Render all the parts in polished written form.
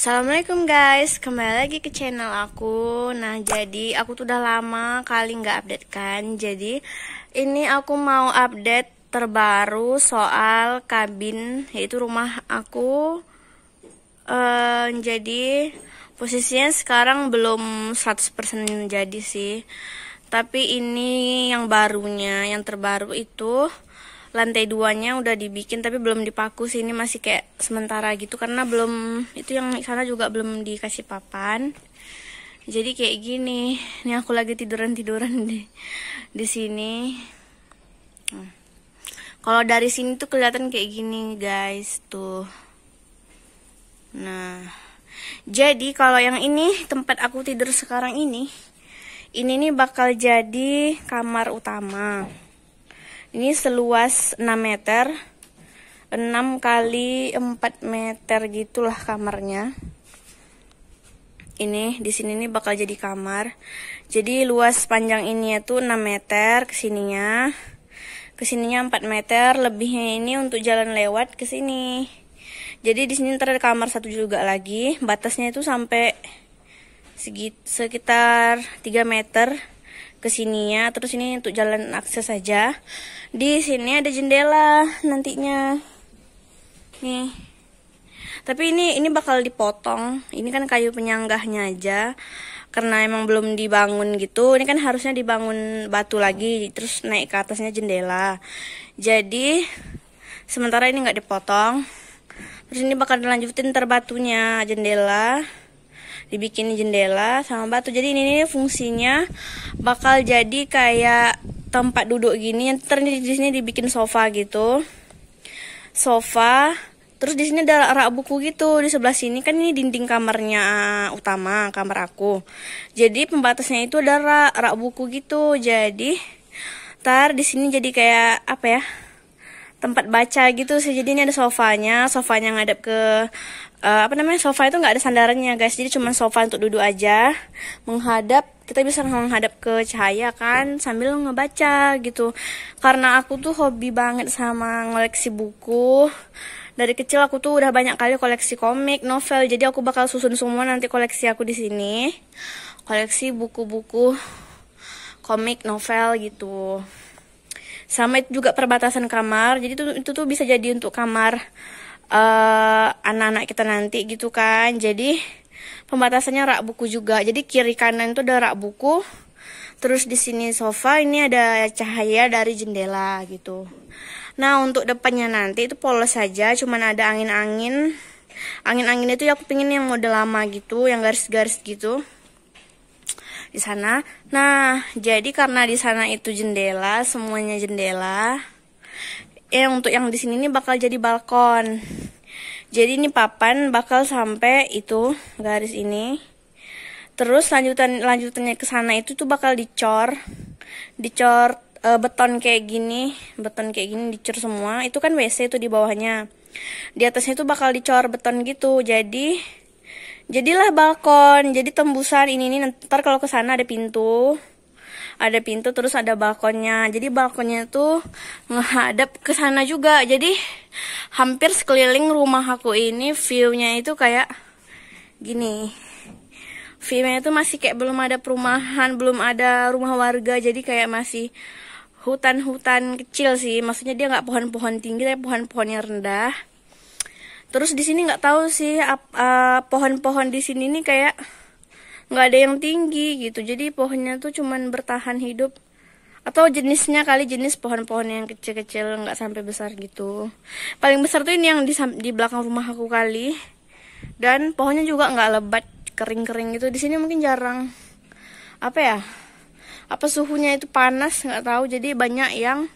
Assalamualaikum guys, kembali lagi ke channel aku. Nah, jadi aku tuh udah lama kali nggak update kan. Jadi ini aku mau update terbaru soal kabin, yaitu rumah aku. Jadi posisinya sekarang belum 100% jadi sih. Tapi ini yang barunya, yang terbaru itu lantai 2-nya udah dibikin tapi belum dipaku sih, ini masih kayak sementara gitu karena belum, itu yang sana juga belum dikasih papan. Jadi kayak gini. Ini aku lagi tiduran di sini. Kalau dari sini tuh kelihatan kayak gini guys tuh. Nah, jadi kalau yang ini tempat aku tidur sekarang ini nih bakal jadi kamar utama. Ini seluas 6 meter, 6 kali 4 meter gitulah kamarnya. Ini di sini nih bakal jadi kamar. Jadi luas panjang ini itu 6 meter kesininya 4 meter, lebihnya ini untuk jalan lewat ke sini. Jadi di sini ntar ada kamar satu juga lagi. Batasnya itu sampai sekitar 3 meter ke sininya. Terus ini untuk jalan akses saja. Di sini ada jendela nantinya. Nih. Tapi ini bakal dipotong. Ini kan kayu penyanggahnya aja. Karena emang belum dibangun gitu. Ini kan harusnya dibangun batu lagi, terus naik ke atasnya jendela. Jadi sementara ini nggak dipotong. Terus ini bakal dilanjutin terbatunya jendela. Dibikin jendela sama batu. Jadi ini fungsinya bakal jadi kayak tempat duduk gini. Ntar di sini dibikin sofa gitu. Sofa. Terus di sini ada rak buku gitu. Di sebelah sini kan ini dinding kamarnya utama, kamar aku. Jadi pembatasnya itu ada rak buku gitu. Jadi ntar di sini jadi kayak apa ya? Tempat baca gitu sih. Jadi ini ada sofanya ngadep ke sofa itu nggak ada sandarannya guys, jadi cuma sofa untuk duduk aja, menghadap, kita bisa menghadap ke cahaya kan sambil ngebaca gitu. Karena aku tuh hobi banget sama ngoleksi buku. Dari kecil aku tuh udah banyak kali koleksi komik, novel, jadi aku bakal susun semua nanti koleksi aku di sini. Koleksi buku-buku komik, novel gitu. Sama itu juga perbatasan kamar. Jadi itu tuh bisa jadi untuk kamar anak-anak kita nanti gitu kan. Jadi pembatasannya rak buku juga. Jadi kiri kanan itu ada rak buku. Terus di sini sofa, ini ada cahaya dari jendela gitu. Nah, untuk depannya nanti itu polos saja, cuman ada angin-angin. Angin-angin itu ya aku pengen yang model lama gitu, yang garis-garis gitu. Di sana. Nah, jadi karena di sana itu jendela, semuanya jendela. Untuk yang di sini ini bakal jadi balkon. Jadi ini papan bakal sampai itu garis ini. Terus lanjutannya ke sana itu tuh bakal dicor beton kayak gini, dicor semua. Itu kan WC itu di bawahnya. Di atasnya itu bakal dicor beton gitu. Jadilah balkon. Jadi tembusan ini ntar kalau ke sana ada pintu. Terus ada balkonnya. Jadi balkonnya tuh menghadap ke sana juga. Jadi hampir sekeliling rumah aku ini view-nya itu kayak gini. View-nya itu masih kayak belum ada perumahan, belum ada rumah warga. Jadi kayak masih hutan-hutan kecil sih. Maksudnya dia nggak pohon-pohon tinggi, tapi pohon-pohonnya rendah. Terus di sini nggak tahu sih pohon-pohon di sini nih kayak nggak ada yang tinggi gitu, jadi pohonnya tuh cuman bertahan hidup, atau jenisnya kali jenis pohon-pohon yang kecil-kecil nggak sampai besar gitu. Paling besar tuh ini yang di belakang rumah aku kali, dan pohonnya juga nggak lebat, kering-kering gitu. Di sini mungkin jarang apa suhunya itu panas nggak tahu, jadi banyak yang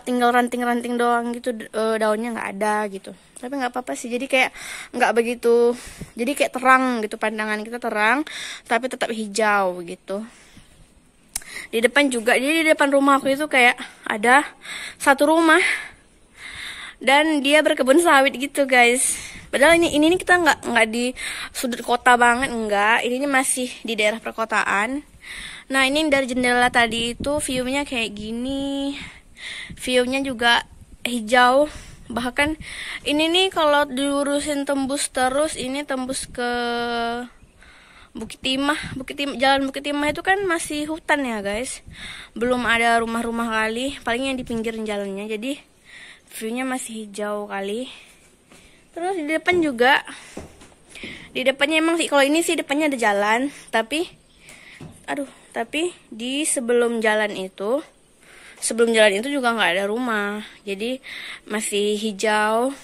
tinggal ranting-ranting doang gitu, daunnya nggak ada gitu. Tapi nggak apa-apa sih, jadi kayak nggak begitu, jadi kayak terang gitu, pandangan kita terang tapi tetap hijau gitu. Di depan juga, jadi di depan rumah aku itu kayak ada satu rumah dan dia berkebun sawit gitu guys. Padahal ini kita nggak di sudut kota banget, enggak, ini masih di daerah perkotaan. Nah, ini dari jendela tadi itu view-nya kayak gini. View-nya juga hijau, Bahkan ini nih kalau diurusin tembus terus, ini tembus ke Bukit Timah. Jalan Bukit Timah itu kan masih hutan ya guys, belum ada rumah-rumah kali, paling yang di pinggir jalannya, jadi viewnya masih hijau kali. Terus di depan juga, di depannya emang sih, kalau ini sih depannya ada jalan, tapi di sebelum jalan itu juga nggak ada rumah, jadi masih hijau.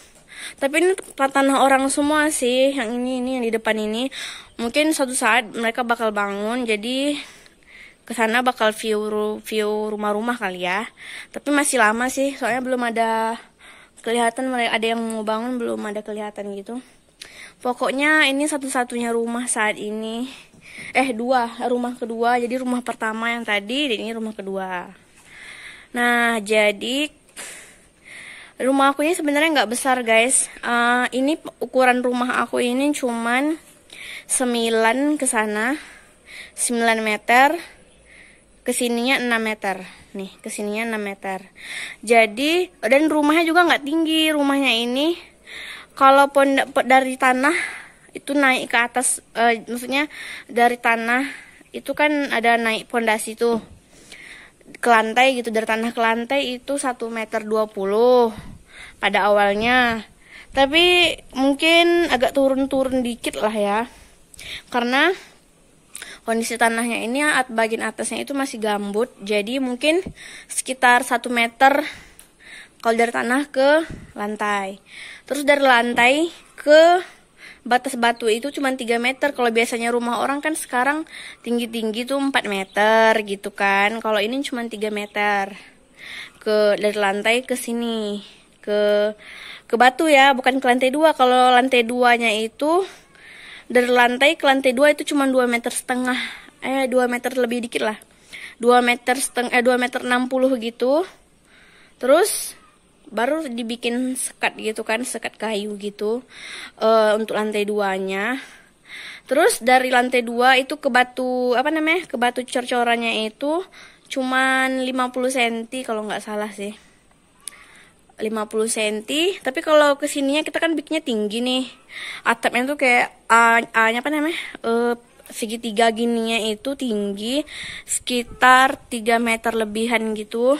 Tapi ini tanah orang semua sih, yang ini yang di depan ini. Mungkin suatu saat mereka bakal bangun, jadi ke sana bakal view rumah-rumah kali ya. Tapi masih lama sih, soalnya belum ada kelihatan ada yang mau bangun, belum ada kelihatan gitu. Pokoknya ini satu-satunya rumah saat ini. Rumah kedua. Jadi rumah pertama yang tadi, dan ini rumah kedua. Nah, jadi rumah aku ini sebenarnya nggak besar guys. Ini ukuran rumah aku ini cuman 9 ke sana, 9 meter, kesininya 6 meter. Nih, kesininya 6 meter. Jadi, dan rumahnya juga nggak tinggi. Rumahnya ini, kalaupun dari tanah itu naik ke atas, maksudnya dari tanah itu kan ada naik pondasi tuh ke lantai gitu, dari tanah ke lantai itu 1,20 meter pada awalnya. Tapi mungkin agak turun dikit lah ya, karena kondisi tanahnya ini bagian atasnya itu masih gambut, jadi mungkin sekitar 1 meter kalau dari tanah ke lantai. Terus dari lantai ke batas batu itu cuma 3 meter. Kalau biasanya rumah orang kan sekarang tinggi-tinggi tuh 4 meter gitu kan. Kalau ini cuma 3 meter. Dari lantai ke sini. Ke batu ya, bukan ke lantai 2. Kalau lantai 2-nya itu dari lantai ke lantai 2 itu cuma 2,5 meter. 2 meter lebih dikit lah. 2 meter 60 gitu. Terus baru dibikin sekat gitu kan, sekat kayu gitu untuk lantai 2-nya. Terus dari lantai 2 itu ke batu ke batu cor-corannya itu cuman 50 cm kalau nggak salah sih, 50 cm. Tapi kalau kesininya kita kan bikinnya tinggi nih, atapnya tuh kayak segitiga gininya itu tinggi sekitar 3 meter lebihan gitu.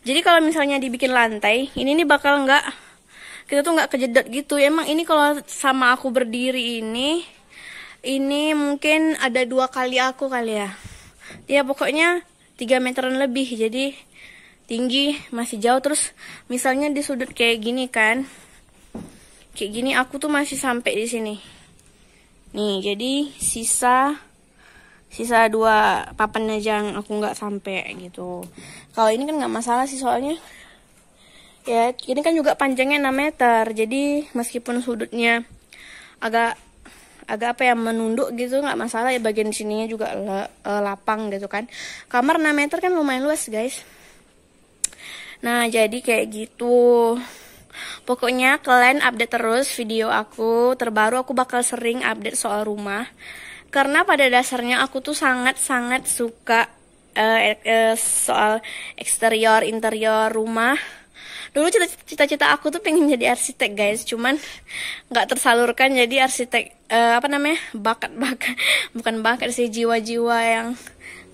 Jadi kalau misalnya dibikin lantai, ini nih bakal kita tuh nggak kejedot gitu. Emang ini kalau sama aku berdiri ini mungkin ada 2 kali aku kali ya. Ya pokoknya 3 meteran lebih, jadi tinggi, masih jauh. Terus misalnya di sudut kayak gini kan, kayak gini aku tuh masih sampai di sini. Nih, jadi sisa 2 papan aja yang aku nggak sampai gitu. Kalau ini kan nggak masalah sih, soalnya ya ini kan juga panjangnya 6 meter. Jadi meskipun sudutnya agak menunduk gitu nggak masalah ya, bagian sininya juga lapang gitu kan. Kamar 6 meter kan lumayan luas guys. Nah, jadi kayak gitu. Pokoknya kalian update terus video aku terbaru. Aku bakal sering update soal rumah. Karena pada dasarnya aku tuh sangat-sangat suka soal eksterior, interior rumah. Dulu cita-cita aku tuh pengen jadi arsitek guys, cuman nggak tersalurkan jadi arsitek. Bukan bakat sih, jiwa-jiwa yang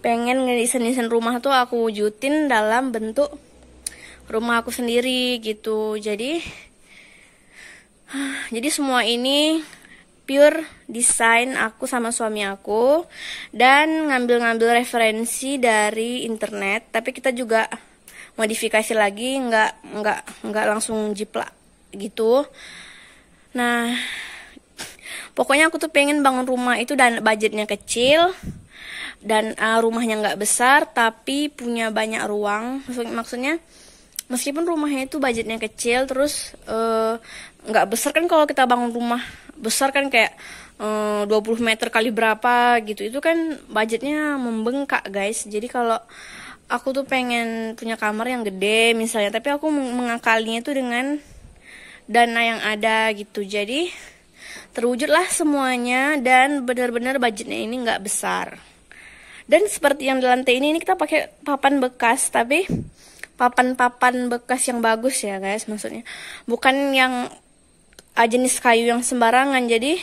pengen ngedesain rumah tuh aku wujudin dalam bentuk rumah aku sendiri gitu. Jadi semua ini pure desain aku sama suami aku, dan ngambil referensi dari internet, tapi kita juga modifikasi lagi, nggak langsung jiplak gitu. Nah, pokoknya aku tuh pengen bangun rumah itu dan budgetnya kecil, dan rumahnya nggak besar tapi punya banyak ruang. Maksudnya meskipun rumahnya itu budgetnya kecil, terus nggak besar kan. Kalau kita bangun rumah besar kan kayak 20 meter kali berapa gitu, itu kan budgetnya membengkak guys. Jadi kalau aku tuh pengen punya kamar yang gede misalnya, tapi aku mengakalinya itu dengan dana yang ada gitu. Jadi terwujudlah semuanya, dan benar-benar budgetnya ini nggak besar. Dan seperti yang di lantai ini kita pakai papan bekas, tapi papan-papan bekas yang bagus ya guys, maksudnya bukan yang jenis kayu yang sembarangan. Jadi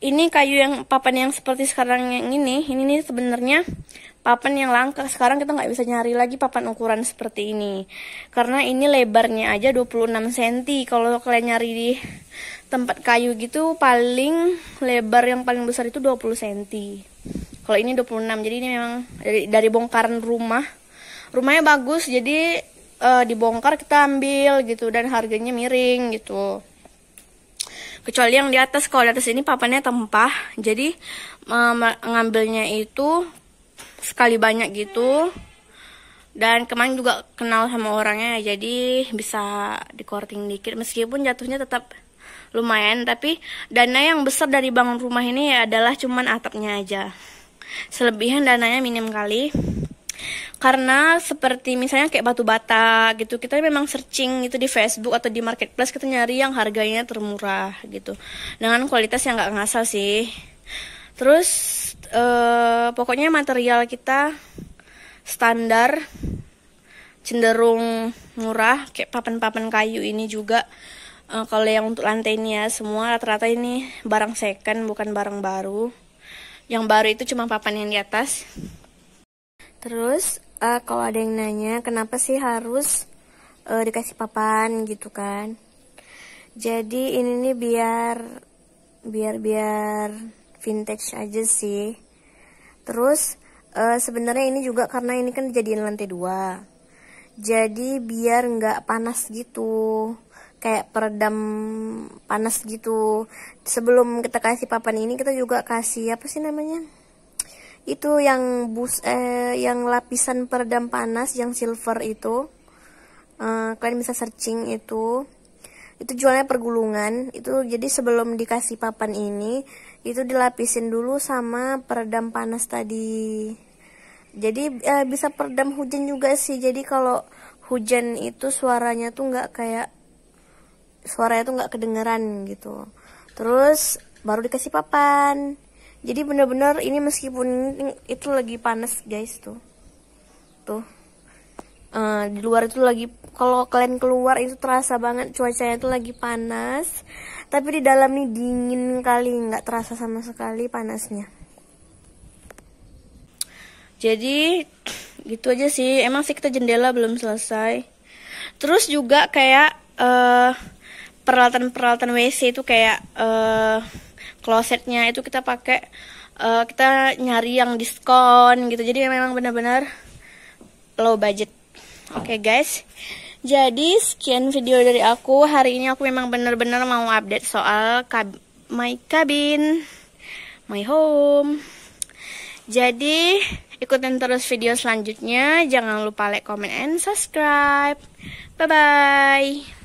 ini kayu yang papan yang seperti sekarang yang ini nih sebenarnya papan yang langka. Sekarang kita nggak bisa nyari lagi papan ukuran seperti ini, karena ini lebarnya aja 26 cm. Kalau kalian nyari di tempat kayu gitu, paling lebar yang paling besar itu 20 cm. Kalau ini 26, jadi ini memang dari bongkaran rumahnya bagus, jadi dibongkar kita ambil gitu, dan harganya miring gitu. Kecuali yang di atas, kalau di atas ini papannya tempah, jadi ngambilnya itu sekali banyak gitu. Dan kemarin juga kenal sama orangnya, jadi bisa dikorting dikit, meskipun jatuhnya tetap lumayan. Tapi dana yang besar dari bangun rumah ini adalah cuman atapnya aja. Selebihnya dananya minim kali. Karena seperti misalnya kayak batu bata gitu, kita memang searching gitu di Facebook atau di marketplace, kita nyari yang harganya termurah gitu, dengan kualitas yang nggak ngasal sih. Terus pokoknya material kita standar, cenderung murah. Kayak papan-papan kayu ini juga, kalau yang untuk lantai ini ya, semua rata-rata ini barang second, bukan barang baru. Yang baru itu cuma papan yang di atas. Terus kalau ada yang nanya kenapa sih harus dikasih papan gitu kan. Jadi ini nih biar vintage aja sih. Terus sebenarnya ini juga karena ini kan dijadiin lantai 2. Jadi biar nggak panas gitu, kayak peredam panas gitu. Sebelum kita kasih papan ini, kita juga kasih apa sih namanya? Itu yang yang lapisan peredam panas yang silver itu. Kalian bisa searching itu jualnya pergulungan itu. Jadi sebelum dikasih papan ini, itu dilapisin dulu sama peredam panas tadi. Jadi bisa peredam hujan juga sih. Jadi kalau hujan itu suaranya tuh nggak kedengeran gitu. Terus baru dikasih papan. Jadi bener-bener ini meskipun itu lagi panas guys, tuh di luar itu lagi, kalau kalian keluar itu terasa banget cuacanya itu lagi panas, tapi di dalam nih dingin kali, nggak terasa sama sekali panasnya. Jadi gitu aja sih. Emang sih kita jendela belum selesai. Terus juga kayak peralatan WC itu kayak klosetnya itu kita pakai, kita nyari yang diskon gitu. Jadi memang benar-benar low budget. Oke guys, jadi sekian video dari aku. Hari ini aku memang benar-benar mau update soal my cabin, my home. Jadi ikutin terus video selanjutnya. Jangan lupa like, comment, and subscribe. Bye-bye.